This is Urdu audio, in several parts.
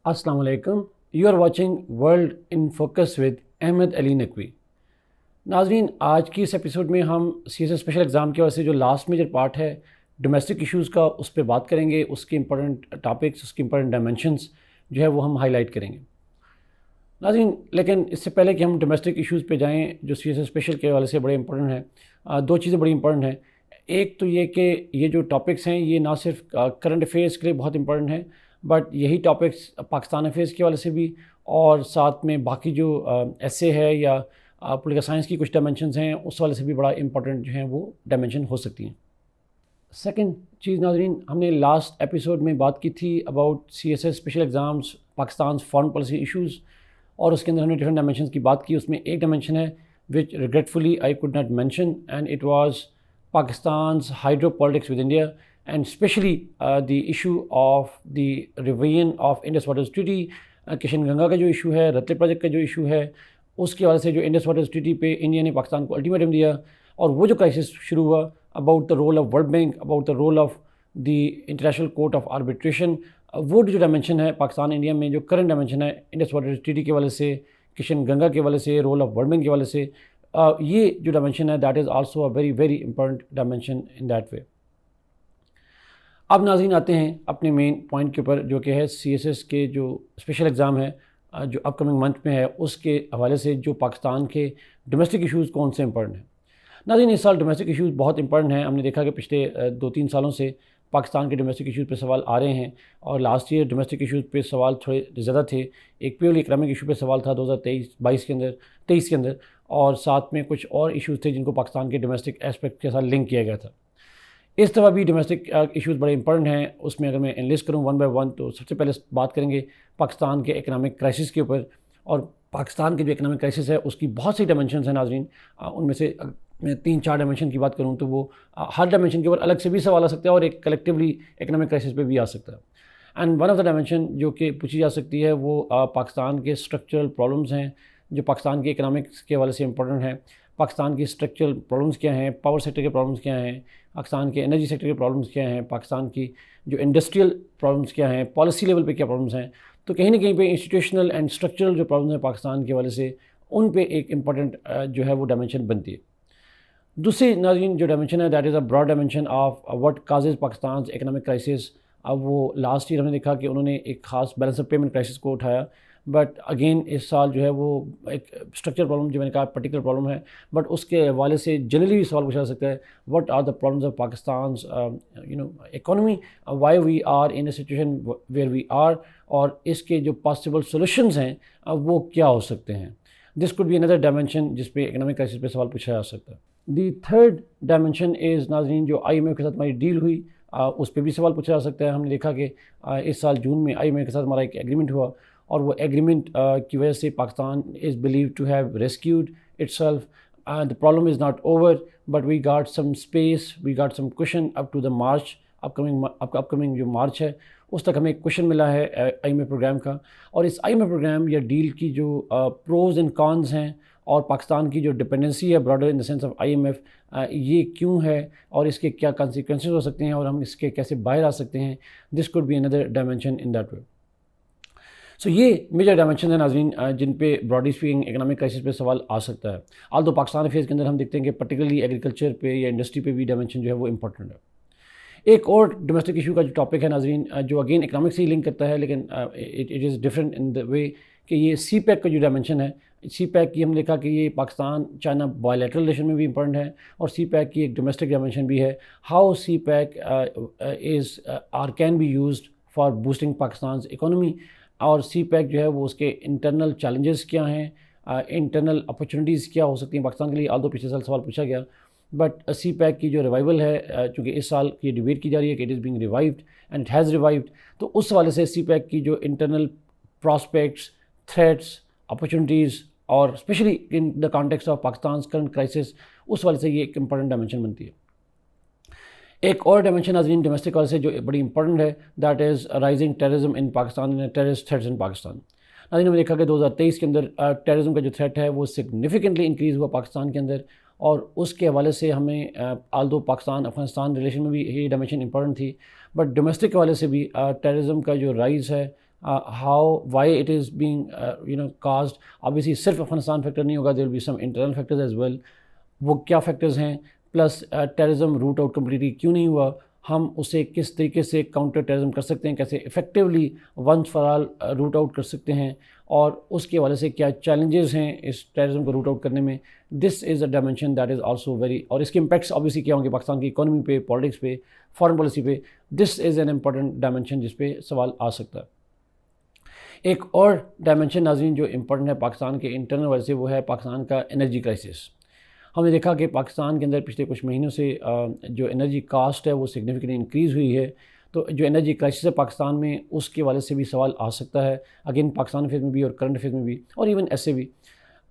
السلام علیکم. You are watching world in focus with Ahmed Ali Naqvi. ناظرین، آج کی اس ایپیسوڈ میں ہم سی ایس اسپیشل ایگزام کی وجہ سے جو لاسٹ میجر پارٹ ہے ڈومیسٹک ایشوز کا، اس پہ بات کریں گے. اس کے امپورٹنٹ ٹاپکس، اس کے امپورٹنٹ ڈائمینشنس جو ہے وہ ہم ہائی لائٹ کریں گے. ناظرین، لیکن اس سے پہلے کہ ہم ڈومیسٹک ایشوز پہ جائیں جو سی ایس اسپیشل کے حوالے سے بڑے امپورٹنٹ ہیں، دو چیزیں بڑی امپورٹنٹ ہیں. ایک تو یہ کہ یہ جو ٹاپکس ہیں یہ نہ صرف کرنٹ افیئرس کے لیے بہت امپورٹنٹ ہیں، بٹ یہی ٹاپکس پاکستان افیئرس کے حوالے سے بھی، اور ساتھ میں باقی جو ایسے ہے یا پولیٹیکل سائنس کی کچھ ڈائمینشنز ہیں اس حوالے سے بھی بڑا امپورٹنٹ جو ہیں وہ ڈائمینشن ہو سکتی ہیں. سیکنڈ چیز ناظرین، ہم نے لاسٹ ایپیسوڈ میں بات کی تھی about C S S special exams Pakistan foreign policy issues, اور اس کے اندر ہم نے ڈفرنٹ ڈائمینشنز کی بات کی. اس میں ایک ڈائمینشن ہے which regretfully I could not mention, and it was Pakistan's hydro politics with India, and especially the issue of the revision of Indus Waters Treaty. Kishan Ganga کا جو ایشو ہے، رتلے پروجیکٹ کا جو ایشو ہے، اس کے حوالے سے جو انڈس واٹرز ٹریٹی پہ انڈیا نے پاکستان کو الٹیمیٹم دیا، اور وہ جو کرائسس شروع ہوا about the role of World Bank, about the role of the International Court of Arbitration. وہ جو ڈائمینشن ہے پاکستان انڈیا میں، جو کرنٹ ڈائمینشن ہے انڈس واٹرز ٹریٹی کے حوالے سے، کشن گنگا کے حوالے سے، رول آف ورلڈ بینک کے حوالے سے، یہ جو ڈائمینشن ہے that is also a very very important dimension in that وے. اب ناظرین آتے ہیں اپنے مین پوائنٹ کے اوپر، جو کہ ہے سی ایس ایس کے جو اسپیشل ایگزام ہے جو اپ کمنگ منتھ میں ہے، اس کے حوالے سے جو پاکستان کے ڈومیسٹک ایشوز کون سے امپورٹنٹ ہیں. ناظرین، اس سال ڈومیسٹک ایشوز بہت امپورٹنٹ ہیں. ہم نے دیکھا کہ پچھلے 2-3 سالوں سے پاکستان کے ڈومیسٹک ایشوز پہ سوال آ رہے ہیں، اور لاسٹ ایئر ڈومیسٹک ایشوز پہ سوال تھوڑے زیادہ تھے. ایک پیورلی اکنامک ایشو پہ سوال تھا 2023 کے اندر، اور ساتھ میں کچھ اور ایشوز تھے جن کو پاکستان کے ڈومیسٹک ایسپیکٹ کے ساتھ لنک کیا گیا تھا. اس دفعہ بھی ڈومیسٹک ایشوز بڑے امپورٹنٹ ہیں. اس میں اگر میں انلسٹ کروں ون بائی ون، تو سب سے پہلے بات کریں گے پاکستان کے اکنامک کرائسس کے اوپر. اور پاکستان کے جو اکنامک کرائسس ہے اس کی بہت سی ڈائمینشنز ہیں ناظرین. ان میں سے میں 3-4 ڈائمینشن کی بات کروں تو وہ ہر ڈائمینشن کے اوپر الگ سے بھی سوال آ سکتا ہے، اور ایک کلیکٹیولی اکنامک کرائسس پہ بھی آ سکتا ہے. And one of the dimension جو کہ پوچھی جا سکتی ہے وہ پاکستان کے اسٹرکچرل پرابلمز ہیں جو پاکستان کے اکنامکس کے حوالے سے امپورٹنٹ ہیں. پاکستان کی اسٹرکچرل پرابلمز کیا ہیں، پاور سیکٹر کے پرابلمز کیا ہیں، پاکستان کے انرجی سیکٹر کے پرابلمز کیا ہیں، پاکستان کی جو انڈسٹریل پرابلمز کیا ہیں، پالیسی لیول پہ کیا پرابلمز ہیں. تو کہیں نہ کہیں پہ انسٹیٹیوشنل اینڈ اسٹرکچرل جو پرابلمز ہیں پاکستان کے حوالے سے، ان پہ ایک امپورٹنٹ جو ہے وہ ڈائمینشن بنتی ہے. دوسری ناظرین جو ڈائمینشن ہے that is a broad dimension of what causes Pakistan's economic crisis. اب وہ لاسٹ ایئر ہم نے دیکھا کہ انہوں نے ایک خاص بیلنس آف پیمنٹ کرائسس کو اٹھایا، بٹ اگین اس سال جو ہے وہ ایک اسٹرکچر پرابلم جو میں نے کہا پرٹیکولر پرابلم ہے، بٹ اس کے حوالے سے جنرلی بھی سوال پوچھا جا سکتا ہے what are the problems of Pakistan's economy, why we are in a situation where we are, اور اس کے جو پاسبل سولوشنز ہیں وہ کیا ہو سکتے ہیں. دس کوڈ بی اندر ڈائمینشن جس پہ اکنامک کرائسس پہ سوال پوچھا جا سکتا ہے. دی تھرڈ ڈائمینشن از ناظرین جو آئی ایم ایف کے ساتھ ہماری ڈیل ہوئی، اس پہ بھی سوال پوچھا جا سکتا ہے. ہم نے دیکھا کہ اس سال جون میں آئی ایم ایف کے ساتھ ہمارا ایک ایگریمنٹ ہوا، اور وہ ایگریمنٹ کی وجہ سے Pakistan is believed to have rescued itself. The problem is not over, but we got some space, we got some cushion up to the March. Upcoming جو مارچ ہے اس تک ہمیں ایک کوشن ملا ہے آئی ایم ایف پروگرام کا. اور اس آئی ایم ایف پروگرام یا ڈیل کی جو پروز اینڈ کانز ہیں، اور پاکستان کی جو ڈپینڈنسی ہے broader in the sense of I M F, یہ کیوں ہے اور اس کے کیا کانسیکوینسز ہو سکتے ہیں، اور ہم اس کے کیسے باہر آ سکتے ہیں. دس کوڈ بی اندر dimension in that way. So یہ میجر ڈائمینشن ہے ناظرین جن پہ براڈلی اسپیکنگ اکنامک کرائسس پہ سوال آ سکتا ہے. آلدو پاکستان افیئرس کے اندر ہم دیکھتے ہیں کہ پرٹیکولرلی ایگریکلچر پہ یا انڈسٹری پہ بھی ڈائمینشن جو ہے وہ امپورٹنٹ ہے. ایک اور ڈومیسٹک ایشو کا جو ٹاپک ہے ناظرین جو اگین اکنامک سے ہی لنک کرتا ہے، لیکن اٹ از ڈفرینٹ ان دا وے کہ یہ سی پیک کا جو ڈائمینشن ہے. سی پیک کی ہم نے دیکھا کہ یہ پاکستان چائنا بائیلیٹرل ریلیشن میں بھی امپورٹنٹ ہے، اور سی پیک کی ایک ڈومیسٹک ڈائمینشن بھی ہے. How CPEC is are can be used for boosting Pakistan's economy, اور سی پیک جو ہے وہ اس کے انٹرنل چیلنجز کیا ہیں، انٹرنل اپرچونیٹیز کیا ہو سکتی ہیں پاکستان کے لیے. آلدو پچھلے سال سوال پوچھا گیا، بٹ سی پیک کی جو ریوائول ہے، چونکہ اس سال یہ ڈیبیٹ کی جا رہی ہے کہ it is being revived and it has revived, تو اس حوالے سے سی پیک کی جو انٹرنل پراسپیکٹس، تھریٹس، اپرچونیٹیز، اور especially in the context of Pakistan's current crisis, اس حوالے سے یہ ایک امپورٹنٹ ڈائمینشن بنتی ہے. ایک اور ڈائمینشن ناظرین ڈومیسٹک والے سے جو بڑی امپورٹنٹ ہے that is rising terrorism in Pakistan, terrorist threats in Pakistan. ناظرین ہم نے دیکھا کہ 2023 کے اندر ٹیررزم کا جو تھریٹ ہے وہ سگنیفیکنٹلی انکریز ہوا پاکستان کے اندر، اور اس کے حوالے سے ہمیں آلدو پاکستان افغانستان ریلیشن میں بھی یہ ڈائمینشن امپورٹنٹ تھی، بٹ ڈومیسٹک کے حوالے سے بھی ٹیررزم کا جو رائز ہے how why it is being caused. obviously صرف افغانستان فیکٹر نہیں ہوگا, there will be some internal factors as well. وہ کیا فیکٹرز ہیں, plus terrorism root out completely کیوں نہیں ہوا, ہم اسے کس طریقے سے کاؤنٹر ٹیررزم کر سکتے ہیں, کیسے effectively once for all root out کر سکتے ہیں, اور اس کے حوالے سے کیا چیلنجز ہیں اس ٹیررزم کو روٹ آؤٹ کرنے میں. This is a dimension that is also very, اور اس کے امپیکٹس obviously کیا ہوں گے پاکستان کی اکانومی پہ, پالیٹکس پہ, فارن پالیسی پہ. دس از این امپورٹنٹ ڈائمینشن جس پہ سوال آ سکتا ہے. ایک اور ڈائمینشن ناظرین جو امپورٹنٹ ہے پاکستان کے انٹرنل وجہ سے, وہ ہے پاکستان کا انرجی کرائسس. ہم نے دیکھا کہ پاکستان کے اندر پچھلے کچھ مہینوں سے جو انرجی کاسٹ ہے وہ سگنیفیکنٹلی انکریز ہوئی ہے. تو جو انرجی کرائسس ہے پاکستان میں, اس کے والے سے بھی سوال آ سکتا ہے, اگین پاکستان افیئر میں بھی اور کرنٹ افیئر میں بھی, اور ایون ایسے بھی.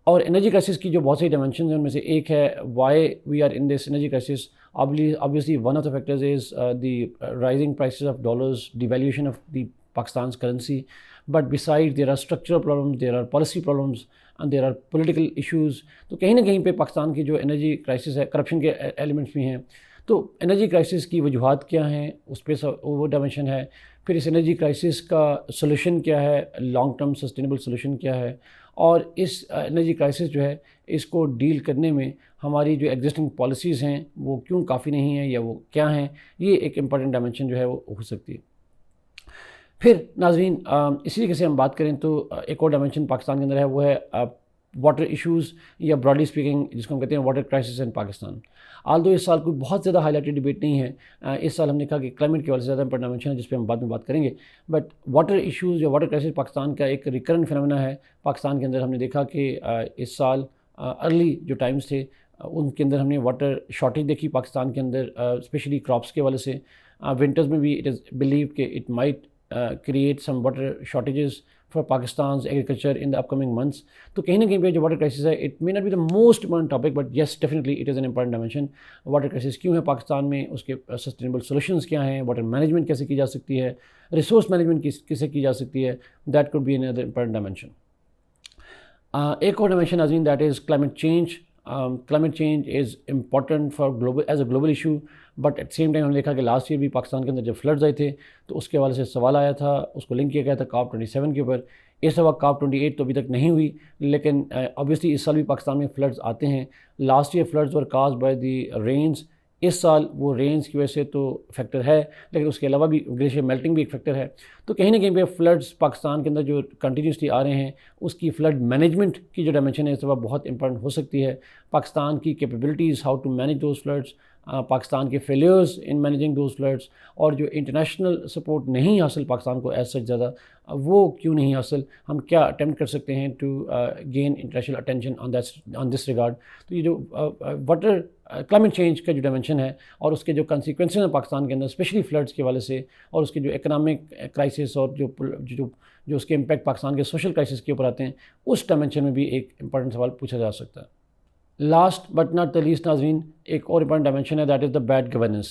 اور انرجی کرائسس کی جو بہت سی ڈائمینشنز ہیں ان میں سے ایک ہے why we are in this energy crisis. obviously one of the factors is the rising prices of dollars, devaluation of the Pakistan's currency. But besides, there are structural problems, there are policy problems, and there are political issues. تو کہیں نہ کہیں پہ پاکستان کی جو انرجی کرائسس ہے, کرپشن کے ایلیمنٹس بھی ہیں. تو انرجی کرائسس کی وجوہات کیا ہیں, اس پہ وہ ڈائمینشن ہے. پھر اس انرجی کرائسس کا سولوشن کیا ہے, لانگ ٹرم سسٹینیبل سولوشن کیا ہے, اور اس انرجی کرائسس جو ہے اس کو ڈیل کرنے میں ہماری جو ایگزسٹنگ پالیسیز ہیں وہ کیوں کافی نہیں ہیں, یا وہ کیا ہیں. یہ ایک امپورٹنٹ ڈائمینشن جو ہے وہ ہو سکتی ہے. پھر ناظرین اسی طریقے سے ہم بات کریں تو ایک اور ڈائمینشن پاکستان کے اندر ہے, وہ ہے واٹر ایشوز, یا براڈلی اسپیکنگ جس کو ہم کہتے ہیں واٹر کرائسس ان پاکستان. آلدو اس سال کوئی بہت زیادہ ہائی لائٹڈ ڈبیٹ نہیں ہے. اس سال ہم نے کہا کہ کلائمیٹ کے حوالے سے زیادہ امپورٹنٹ ڈائمینشن ہے جس پہ ہم بعد میں بات کریں گے. بٹ واٹر ایشوز یا واٹر کرائسس پاکستان کا ایک ریکرنٹ فینومینا ہے. پاکستان کے اندر ہم نے دیکھا کہ اس سال ارلی جو ٹائمز تھے ان کے اندر ہم نے واٹر شارٹیج دیکھی پاکستان کے اندر, اسپیشلی کراپس کے حوالے سے. ونٹرز میں بھی اٹ از بلیو کہ it might create some water shortages for Pakistan's agriculture in the upcoming months. تو کہیں نہ کہیں پہ جو واٹر کرائسس ہے, it may not be the most important topic, but yes, definitely it is an important dimension. Water crisis کیوں ہے پاکستان میں, اس کے سسٹینیبل سولوشنز کیا ہیں, واٹر مینجمنٹ کیسے کی جا سکتی ہے, ریسورس مینجمنٹ کیسے کی جا سکتی ہے, that could be another important dimension. ایک اور ڈائمینشن ناظرین, that is climate change. Climate change is important for as a global issue, but at the same time ہم نے دیکھا کہ لاسٹ ایئر بھی پاکستان کے اندر جب فلڈز آئے تھے تو اس کے حوالے سے سوال آیا تھا, اس کو لنک کیا گیا تھا COP27 کے اوپر. اس دفعہ COP28 تو ابھی تک نہیں ہوئی, لیکن obviously اس سال بھی پاکستان میں فلڈز آتے ہیں. Last year floods were caused by the rains. اس سال وہ رینز کی وجہ سے تو فیکٹر ہے, لیکن اس کے علاوہ بھی گلیشیئر میلٹنگ بھی ایک فیکٹر ہے. تو کہیں نہ کہیں پہ فلڈز پاکستان کے اندر جو کنٹینیوسلی آ رہے ہیں, اس کی فلڈ مینجمنٹ کی جو ڈائمینشن ہے اس دفعہ بہت امپورٹنٹ ہو سکتی ہے. پاکستان کی capabilities, how to manage those floods, Pakistan کے failures in managing those floods, اور جو انٹرنیشنل سپورٹ نہیں حاصل پاکستان کو ایز سچ زیادہ, وہ کیوں نہیں حاصل, ہم کیا اٹیمپٹ کر سکتے ہیں to gain international attention on this regard. تو یہ جو واٹر کلائمیٹ چینج کا جو ڈائمینشن ہے اور اس کے جو کنسیکوینسز ہیں پاکستان کے اندر اسپیشلی فلڈز کے حوالے سے, اور اس کے جو اکنامک کرائسس اور جو اس کے امپیکٹ پاکستان کے سوشل کرائسس کے اوپر آتے ہیں, اس ڈائمینشن میں بھی ایک امپورٹنٹ سوال پوچھا جا سکتا ہے. Last but not the least ناظرین, ایک اور امپورٹنٹ ڈائمینشن ہے, that is the bad governance.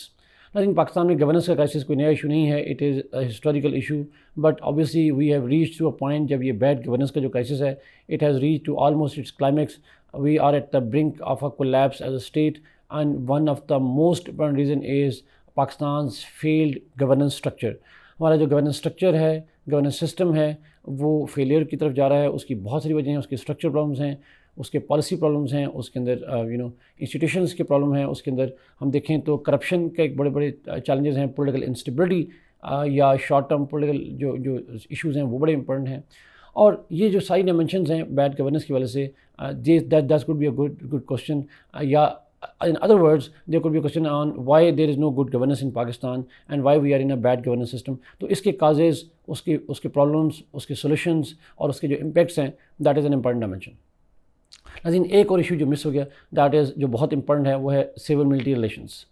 ناظرین پاکستان میں گورننس کا کرائسس کوئی نیا ایشو نہیں ہے, it is a historical issue, but obviously we have reach to a point جب یہ بیڈ گورننس کا جو کرائسس ہے it has reach to almost its climax. We are at the brink of a collapse as a state, and one of the most important reason is Pakistan's failed governance structure. ہمارا جو گورننس اسٹرکچر ہے, گورننس سسٹم ہے, وہ فیلئر کی طرف جا رہا ہے. اس کی بہت ساری وجہیں ہیں, اس کے اسٹرکچر پرابلمس ہیں, اس کے پالیسی پرابلمس ہیں, اس کے اندر انسٹیٹیوشنس کے پرابلم ہیں, اس کے اندر ہم دیکھیں تو کرپشن کے ایک بڑے بڑے چیلنجز ہیں, پولیٹیکل انسٹیبلٹی یا شارٹ ٹرم پولیٹیکل جو ایشوز ہیں وہ بڑے امپورٹنٹ ہیں. اور یہ جو ساری ڈائمینشنز ہیں بیڈ گورننس کی وجہ سے, that could be a good question. یا in other words, there could be a question on why there is no good governance in Pakistan and why we are in a bad governance system. تو اس کے causes, اس کے problems, اس کے solutions اور اس کے جو impacts ہیں, that is an important dimension. لیکن ایک اور ایشو جو مس ہو گیا, دیٹ از جو بہت امپورٹنٹ ہے, وہ ہے سول ملٹری ریلیشنس.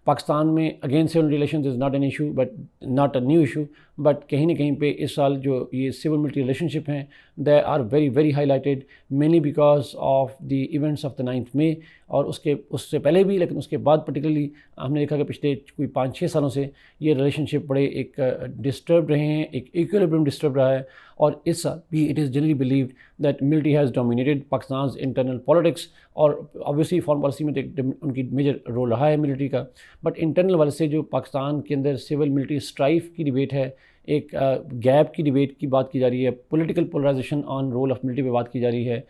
پاکستان میں again civil relations is not an issue, but not a new issue, but کہیں نہ کہیں پہ اس سال جو یہ سول ملٹری ریلیشن شپ ہیں they are very very highlighted, mainly because of the events of the 9th May, اور اس سے پہلے بھی, لیکن اس کے بعد پرٹیکولرلی ہم نے دیکھا کہ پچھلے کوئی 5-6 سالوں سے یہ ریلیشن شپ بڑے ایک ڈسٹرب رہے ہیں, ایک ایکویلیبرم ڈسٹرب رہا ہے. اور اس سال بھی it is generally believed that military has dominated Pakistan's internal politics, اور obviously فارن پالیسی میں ان کی میجر رول رہا ہے ملٹری کا, بٹ انٹرنل والے سے جو پاکستان کے اندر سول ملٹری اسٹرائف کی ڈبیٹ ہے, ایک گیپ کی ڈبیٹ کی بات کی جا رہی ہے, political polarisation on role of military پہ بات کی جا رہی ہے,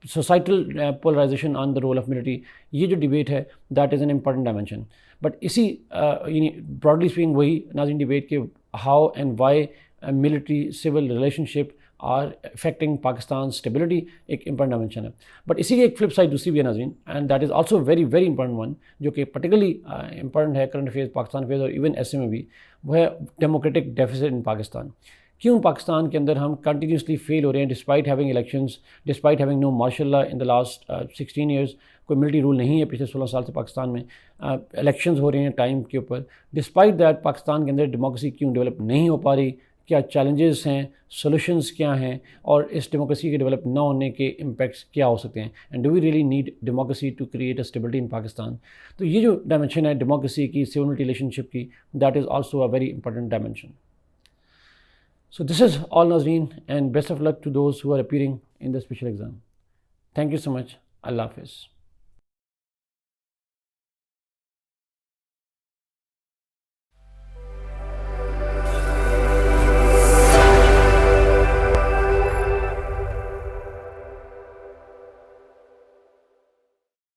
societal polarisation on the role of military. یہ جو ڈبیٹ ہے that is an important dimension. But اسی یعنی براڈلی اسپیکنگ وہی ناظرین ڈبیٹ کہ how and why military civil relationship are affecting Pakistan stability ایک امپورٹنٹ ڈائمینشن ہے. بٹ اسی کی ایک فلپ سائڈ دوسری بھی ہے ناظرین, and that is also very very important one, جو کہ پرٹیکولرلی امپورٹنٹ ہے کرنٹ افیئرز پاکستان افیئرز اور ایون ایس اے میں بھی, وہ ہے ڈیموکریٹک ڈیفیسٹ ان پاکستان. کیوں پاکستان کے اندر ہم کنٹینیوسلی فیل ہو رہے ہیں despite having elections, despite having no ماشاء اللہ ان دا لاسٹ 16 ایئرس کوئی ملٹری رول نہیں ہے پچھلے 16 سال سے پاکستان میں, الیکشنز ہو رہے ہیں ٹائم کے اوپر. ڈسپائٹ دیٹ پاکستان کے اندر ڈیموکریسی کیوں ڈیولپ نہیں ہو پا رہی, کیا چیلنجز ہیں, سولوشنز کیا ہیں, اور اس ڈیموکریسی کے ڈیولپ نہ ہونے کے امپیکٹس کیا ہو سکتے ہیں, and do we really need democracy to create a stability in Pakistan. تو یہ جو ڈائمینشن ہے ڈیموکریسی کی, سول ملٹری ریلیشن شپ کی, that is also a very important dimension. So this is all Nazreen, and best of luck to those who are appearing in the special exam. Thank you so much. Allah Hafiz.